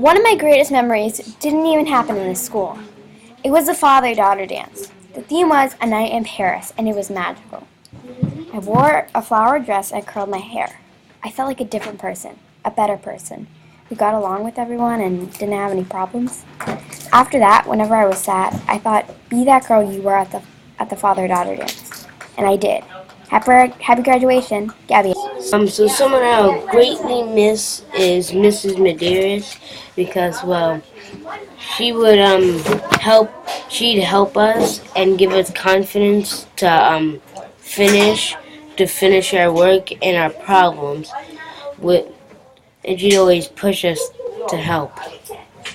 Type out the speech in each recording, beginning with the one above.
One of my greatest memories didn't even happen in this school. It was the father-daughter dance. The theme was A Night in Paris, and it was magical. I wore a flower dress and curled my hair. I felt like a different person, a better person, who got along with everyone and didn't have any problems. After that, whenever I was sad, I thought, be that girl you were at the father-daughter dance. And I did. Happy graduation, Gabby. So someone I'll greatly miss is Mrs. Medeiros because, well, she would she'd help us and give us confidence finish to finish our work and our problems with, and she'd always push us to help.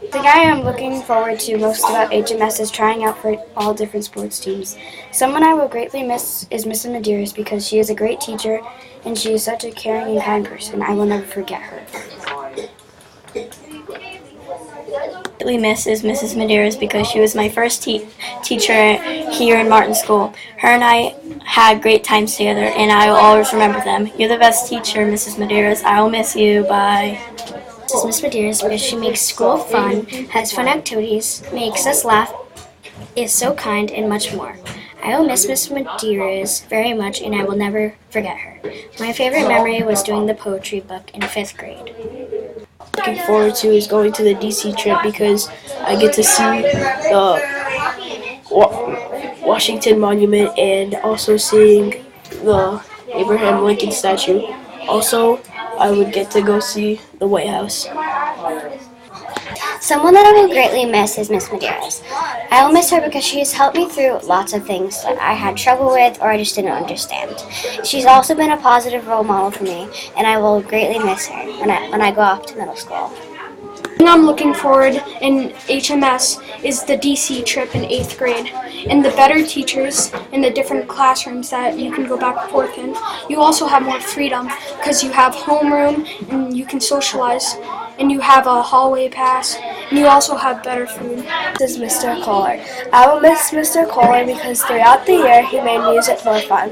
The guy I'm looking forward to most about HMS is trying out for all different sports teams. Someone I will greatly miss is Mrs. Medeiros because she is a great teacher and she is such a caring and kind person. I will never forget her. We miss is Mrs. Medeiros because she was my first teacher here in Martin School. Her and I had great times together, and I will always remember them. You're the best teacher, Mrs. Medeiros. I will miss you. Bye. This is Miss Medeiros because she makes school fun, has fun activities, makes us laugh, is so kind, and much more. I will miss Miss Medeiros very much, and I will never forget her. My favorite memory was doing the poetry book in 5th grade. Looking forward to is going to the DC trip because I get to see the Washington Monument and also seeing the Abraham Lincoln statue. Also, I would get to go see the White House. Someone that I will greatly miss is Miss Medeiros. I will miss her because she has helped me through lots of things that I had trouble with or I just didn't understand. She's also been a positive role model for me, and I will greatly miss her when I go off to middle school. thing I'm looking forward in HMS is the DC trip in 8th grade and the better teachers in the different classrooms that you can go back and forth in. You also have more freedom because you have homeroom and you can socialize and you have a hallway pass and you also have better food. This is Mr. Kohler. I will miss Mr. Kohler because throughout the year he made music for fun.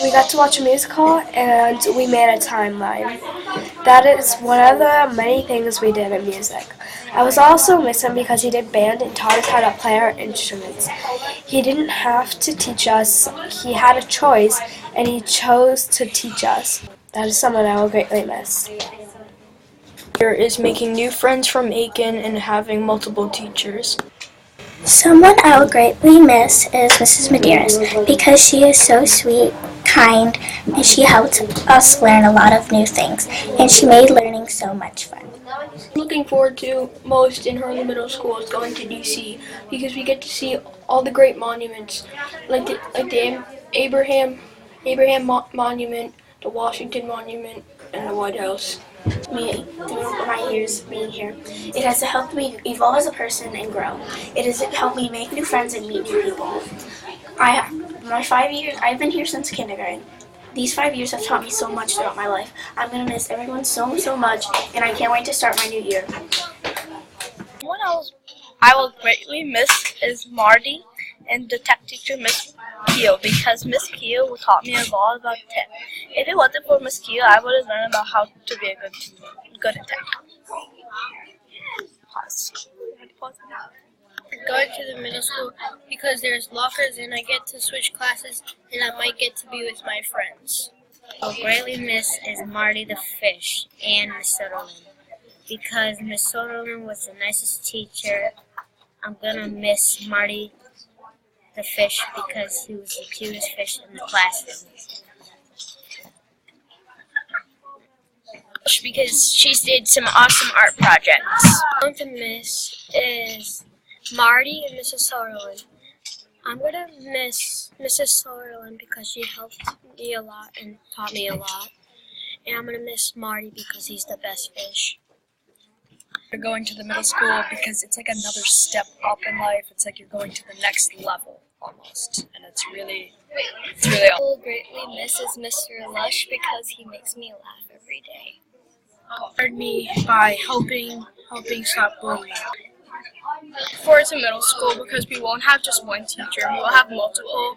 We got to watch a musical and we made a timeline. That is one of the many things we did in music. I was also miss him because he did band and taught us how to play our instruments. He didn't have to teach us, he had a choice and he chose to teach us. That is someone I will greatly miss. Is making new friends from Aiken and having multiple teachers. Someone I will greatly miss is Mrs. Medeiros because she is so sweet, kind, and she helped us learn a lot of new things, and she made learning so much fun. Looking forward to most in Hurley Middle School is going to DC because we get to see all the great monuments like the Abraham Monument, the Washington Monument, and the White House. Me through my years being here. It has helped me evolve as a person and grow. It has helped me make new friends and meet new people. My 5 years, I've been here since kindergarten. These 5 years have taught me so much throughout my life. I'm going to miss everyone so much, and I can't wait to start my new year. What else I will greatly miss is Marty and the tech teacher, Miss Keo, because Miss Keo taught me a lot about tech. If it wasn't for Miss Keo, I would have learned about how to be good at tech. Pause. Going to the middle school because there's lockers and I get to switch classes and I might get to be with my friends. I'll greatly miss is Marty the fish and Miss Soderlin because Miss Soderlin was the nicest teacher. I'm gonna miss Marty the fish because he was the cutest fish in the classroom. Because she did some awesome art projects. I'm going to miss is Marty and Mrs. Soderlin. I'm going to miss Mrs. Soderlin because she helped me a lot and taught me a lot. And I'm going to miss Marty because he's the best fish. You're going to the middle school because it's like another step up in life. It's like you're going to the next level almost. And it's really awesome. I will greatly miss is Mr. Lush because he makes me laugh every day. Honored me by helping stop bullying. Forward to middle school because we won't have just one teacher, we will have multiple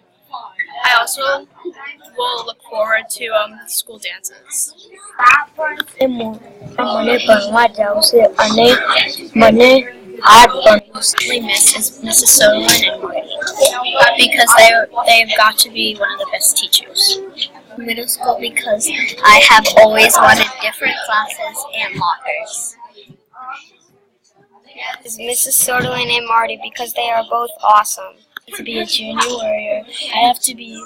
I also will look forward to school dances. Really miss is Mrs. Sutherland and Marty because they've got to be one of the best teachers. Middle school because I have always wanted different classes and lockers. Is Mrs. Sutherland and Marty because they are both awesome. To be a junior warrior, I have to be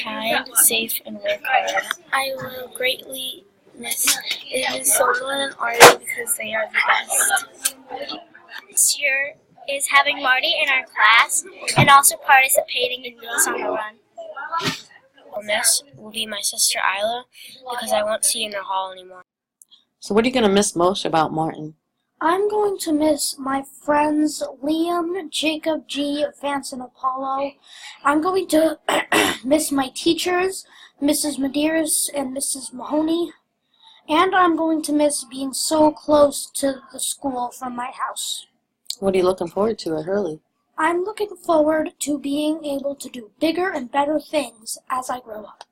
kind, safe, and work hard. I will greatly miss Mrs. Sutherland and Artie because they are the best. This year is having Marty in our class and also participating in Meals on the Run. Miss will be my sister Isla because I won't see her in the hall anymore. So what are you going to miss most about Martin? I'm going to miss my friends Liam, Jacob G, Vance, and Apollo. I'm going to miss my teachers, Mrs. Medeiros and Mrs. Mahoney. And I'm going to miss being so close to the school from my house. What are you looking forward to at Hurley? I'm looking forward to being able to do bigger and better things as I grow up.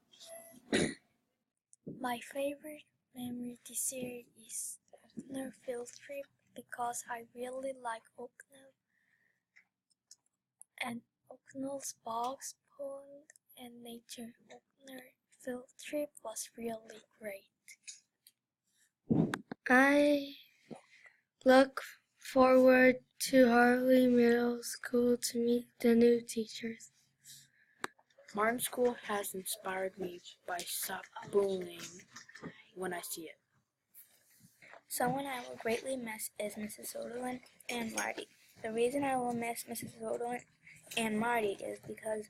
My favorite memory this year is Oakner field trip because I really like Oakner and Oakner's box pond and nature. Oakner field trip was really great. I look forward to Harley Middle School to meet the new teachers. Martin School has inspired me by stop bullying when I see it. Someone I will greatly miss is Mrs. Sutherland and Marty. The reason I will miss Mrs. Sutherland and Marty is because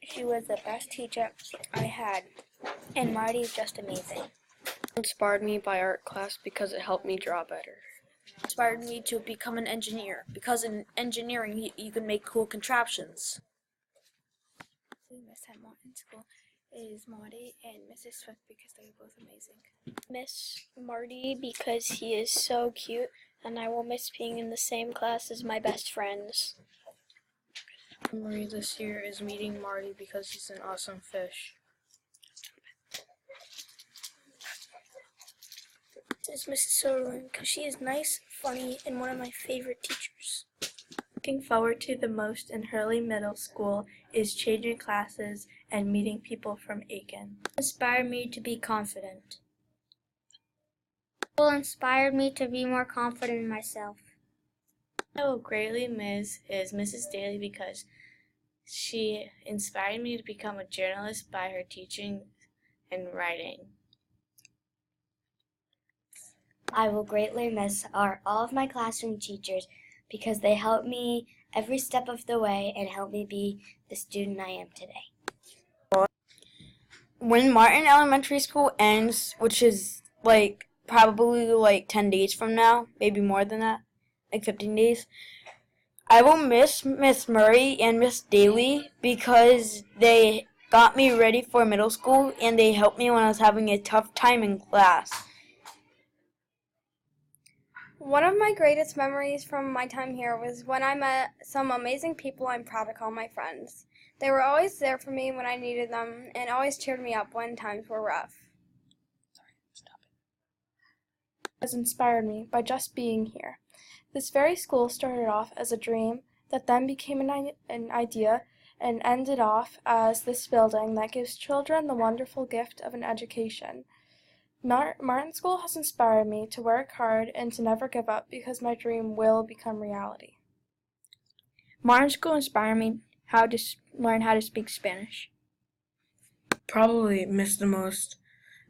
she was the best teacher I had, and Marty is just amazing. Inspired me by art class because it helped me draw better. Inspired me to become an engineer because in engineering you can make cool contraptions. We miss at Martin School is Marty and Mrs. Swift because they were both amazing. Miss Marty because he is so cute, and I will miss being in the same class as my best friends. Memory this year is meeting Marty because he's an awesome fish. This is Mrs. Sutherland because she is nice, funny, and one of my favorite teachers. Looking forward to the most in Hurley Middle School is changing classes and meeting people from Aiken. Inspired me to be confident. School inspired me to be more confident in myself. I will greatly miss is Mrs. Daly because she inspired me to become a journalist by her teaching and writing. I will greatly miss all of my classroom teachers because they helped me every step of the way and helped me be the student I am today. When Martin Elementary School ends, which is probably 10 days from now, maybe more than that, 15 days, I will miss Miss Murray and Miss Daly because they got me ready for middle school and they helped me when I was having a tough time in class. One of my greatest memories from my time here was when I met some amazing people I'm proud to call my friends. They were always there for me when I needed them and always cheered me up when times were rough. Has inspired me by just being here. This very school started off as a dream that then became an idea and ended off as this building that gives children the wonderful gift of an education. Martin School has inspired me to work hard and to never give up because my dream will become reality. Martin School inspired me to learn how to speak Spanish. Probably miss the most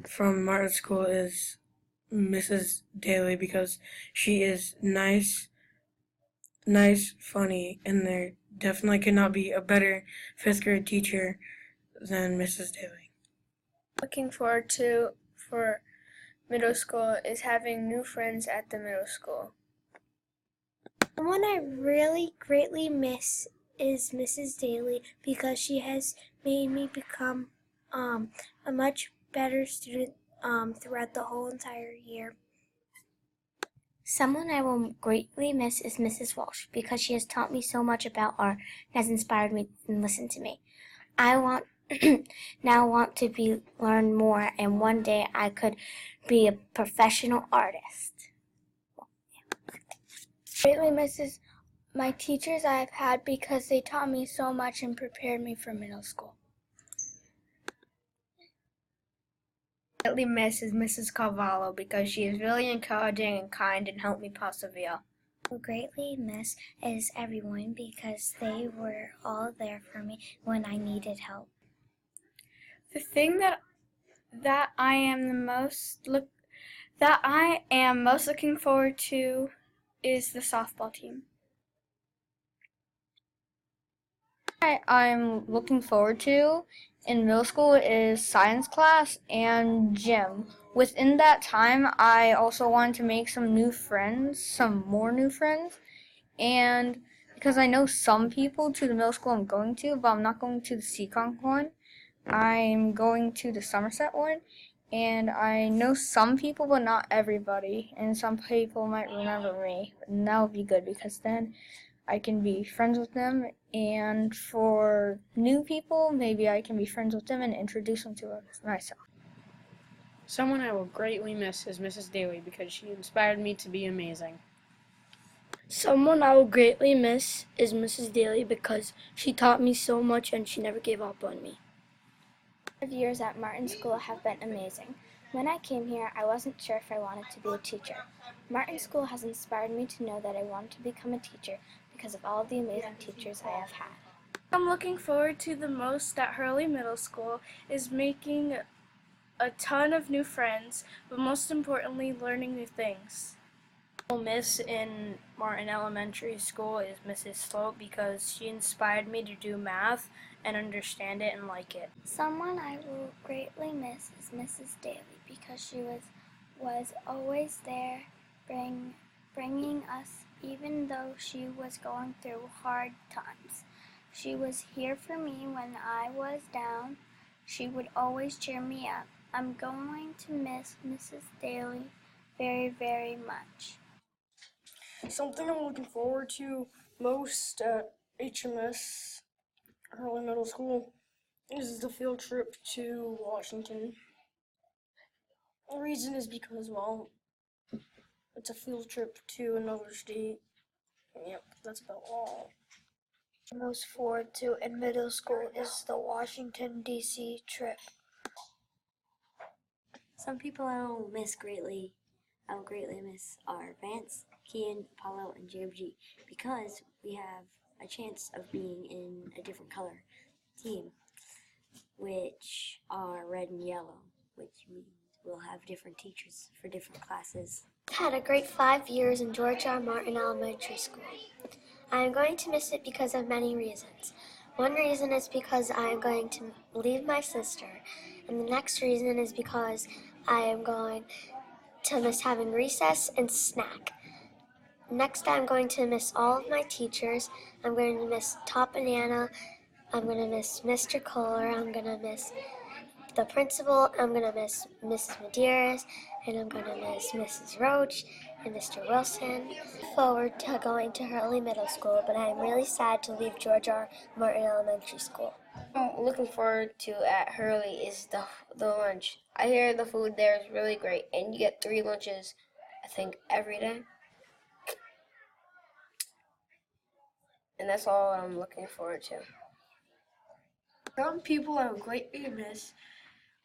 from Martin School is Mrs. Daly because she is nice, funny, and there definitely could not be a better 5th grade teacher than Mrs. Daly. Looking forward to for middle school is having new friends at the middle school. Someone I really greatly miss is Mrs. Daly because she has made me become a much better student throughout the whole entire year. Someone I will greatly miss is Mrs. Walsh because she has taught me so much about art and has inspired me and listened to me. I want now want to be learn more, and one day I could be a professional artist. Greatly misses my teachers I have had because they taught me so much and prepared me for middle school. Greatly misses Mrs. Carvalho because she is really encouraging and kind and helped me persevere. I greatly miss is everyone because they were all there for me when I needed help. The thing that I am most looking forward to is the softball team. I'm looking forward to in middle school is science class and gym. Within that time, I also wanted to make some more new friends, and because I know some people to the middle school I'm going to, but I'm not going to the Seekonk one. I'm going to the Somerset one, and I know some people, but not everybody, and some people might remember me, and that would be good because then I can be friends with them, and for new people, maybe I can be friends with them and introduce them to myself. Someone I will greatly miss is Mrs. Daly because she inspired me to be amazing. Someone I will greatly miss is Mrs. Daly because she taught me so much and she never gave up on me. 5 years at Martin School have been amazing. When I came here, I wasn't sure if I wanted to be a teacher. Martin School has inspired me to know that I want to become a teacher because of all the amazing teachers I have had. I'm looking forward to the most at Hurley Middle School is making a ton of new friends, but most importantly, learning new things. What I will miss in Martin Elementary School is Mrs. Sloat because she inspired me to do math and understand it and like it. Someone I will greatly miss is Mrs. Daly because she was always there bringing us even though she was going through hard times. She was here for me when I was down. She would always cheer me up. I'm going to miss Mrs. Daly very, very much. Something I'm looking forward to most at HMS Hurley Middle School is the field trip to Washington. The reason is because, well, it's a field trip to another state. Yep, that's about all. Most forward to in middle school is the Washington, D.C. trip. Some people I will greatly miss are Vance, Kian, Apollo, and Jacob G because we have a chance of being in a different color team, which are red and yellow, which means we'll have different teachers for different classes. Had a great 5 years in George R. Martin Elementary School. I am going to miss it because of many reasons. One reason is because I am going to leave my sister, and the next reason is because I am going to miss having recess and snack. Next, I'm going to miss all of my teachers. I'm going to miss Top Banana. I'm going to miss Mr. Kohler. I'm going to miss the principal. I'm going to miss Mrs. Medeiros, and I'm going to miss Mrs. Roach and Mr. Wilson. Forward to going to Hurley Middle School, but I am really sad to leave George R. Martin Elementary School. What I'm looking forward to at Hurley is the lunch. I hear the food there is really great, and you get 3 lunches, I think, every day. And that's all I'm looking forward to. Some people I would greatly miss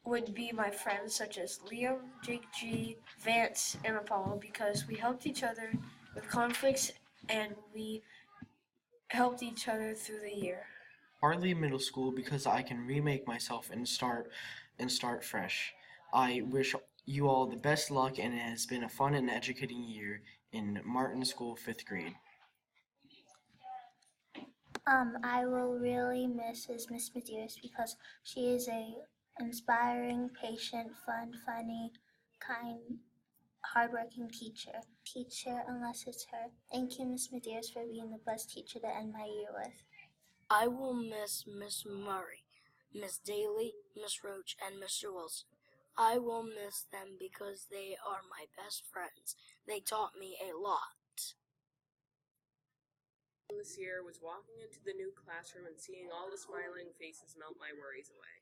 would be my friends such as Liam, Jake G, Vance, and Apollo because we helped each other with conflicts and we helped each other through the year. Hardly middle school because I can remake myself and start fresh. I wish you all the best luck, and it has been a fun and educating year in Martin School 5th grade. I will really miss is Miss Medeiros because she is a inspiring, patient, fun, funny, kind, hardworking teacher. Unless it's her. Thank you, Miss Medeiros, for being the best teacher to end my year with. I will miss Miss Murray, Miss Daly, Miss Roach, and Mr. Wilson. I will miss them because they are my best friends. They taught me a lot. This year was walking into the new classroom and seeing all the smiling faces melt my worries away.